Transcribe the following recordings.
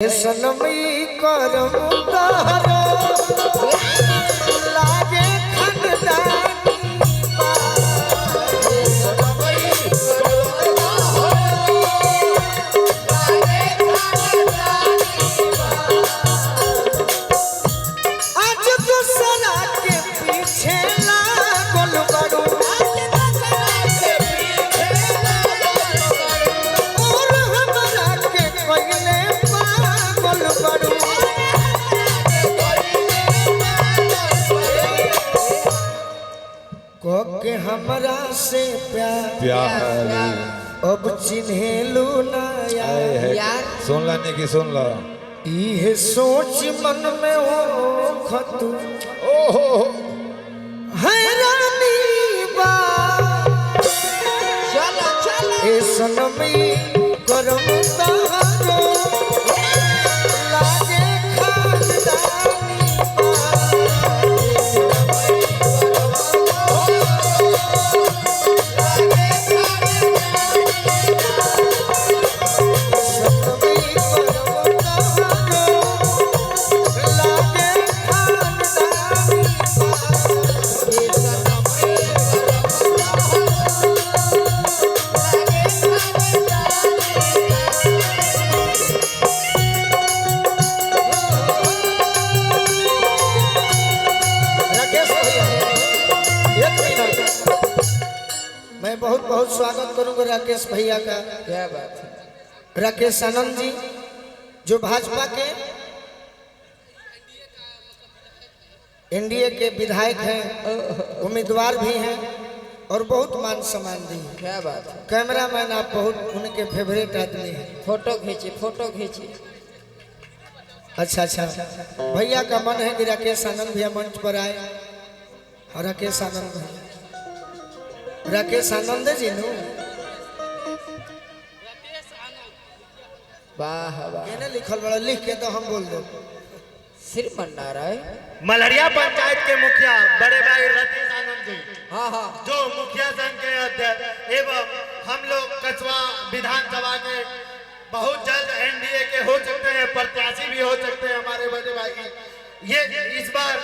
सनमी करम तारो लागे खनदानी आज दूसरा के पीछे लागल बड़ू और हमरा के पहले के हमरा से प्यार अब चिन्हेलू ना यार सुन लाने की सुन ला ये सोच मन में हो खतु हैरानी बा चला चला ए सनमी करम तारो लागे खानदानी मैं बहुत बहुत स्वागत करूंगा राकेश भैया का। क्या बात है। राकेश आनंद जी जो भाजपा के एनडीए के विधायक हैं, उम्मीदवार भी हैं और बहुत मान सम्मान दी। क्या बात है। कैमरामैन आप बहुत उनके फेवरेट आदमी हैं। फोटो खींची फोटो खींची। अच्छा अच्छा भैया का मन है कि राकेश आनंद भैया मंच पर आए। और राकेश आनंद भैया राकेश आनंद जी नु वाह वाह केने लिखल बड़ा लिख के तो हम बोल दो। श्रीमन नारायण मलहरिया पंचायत के मुखिया बड़े भाई राकेश आनंद जी, हाँ हाँ जो मुखिया संघ के अध्यक्ष एवं हम लोग कछवा विधानसभा के बहुत जल्द एनडीए के हो सकते हैं, प्रत्याशी भी हो सकते हैं हमारे बड़े भाई। ये इस बार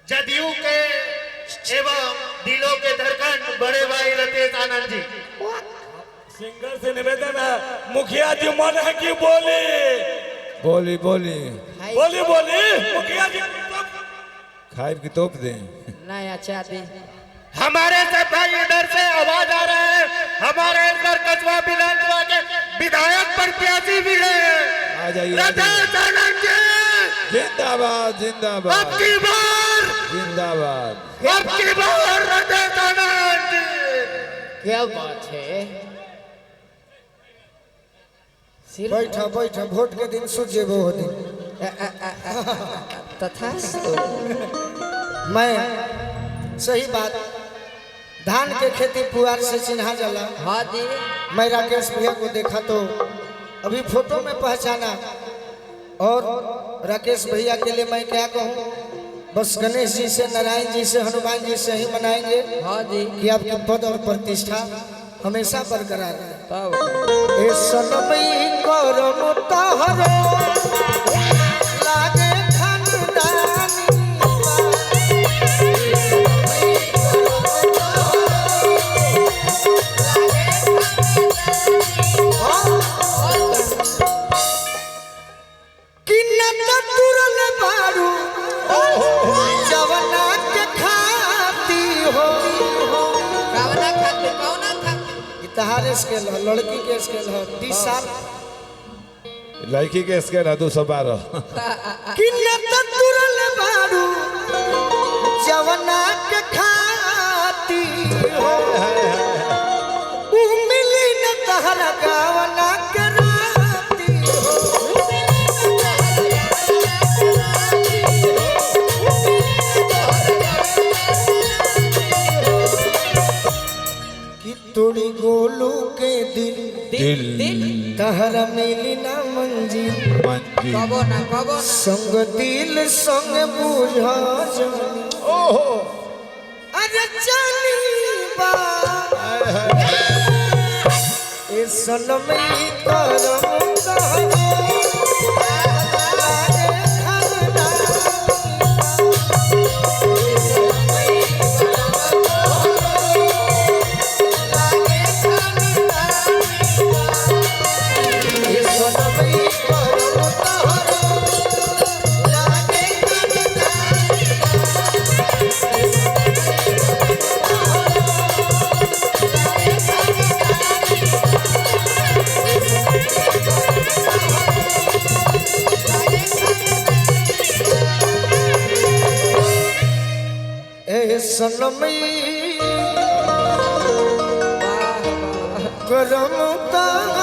जदयू के एवं दिलों के धड़कन बड़े भाई राकेश आनंद जी। सिंगर से निवेदन है, मुखिया जी मन है कि बोले बोली बोली बोली बोली मुखिया जी खाइब की तोप दें। नया चाबी हमारे सब भाई इधर से आवाज आ रहा है, हमारे इधर कछवा विधानसभा के विधायक प्रत्याशी भी है आ जाइए राकेश आनंद जी। जिंदाबाद जिंदाबाद अब की बार जिंदाबाद अब की बार राकेश आनंद जी। क्या बात है। बैठा बैठा वोट के दिन सूझ जेबो हो दिन। तथास्तु। मैं सही बात धान के खेती पुआर से चिन्हा जाला। हाँ जी मैं राकेश भैया को देखा तो अभी फोटो में पहचाना। और राकेश भैया के लिए मैं क्या कहूँ, बस गणेश जी से, नारायण जी से, हनुमान जी से ही मनाएंगे हाँ जी कि आपके पद और प्रतिष्ठा हमेशा बरकरार रहे। तब ए सनमी करम तारो लागे खानदानी कि नंद तुरल बारू जवना के खाती हो। कौना खाते तहारे स्केल है, लड़की के स्केल है 30 साल लड़की के स्केल है 212। कि नत तुरल बारू जवना के खाती हो। उ मिली न तहरा गावना के राती हो। कि तोड़ी गोलू के दिल तहरा मिली ना मंजिल। मंजी कबो ना संग दिल संग बुझा ओहो अरे जानी बा ए सनमी करम तहरो लागे खानदानी। ये सनमी करम तहरो लागे ए सनमी करम तहरो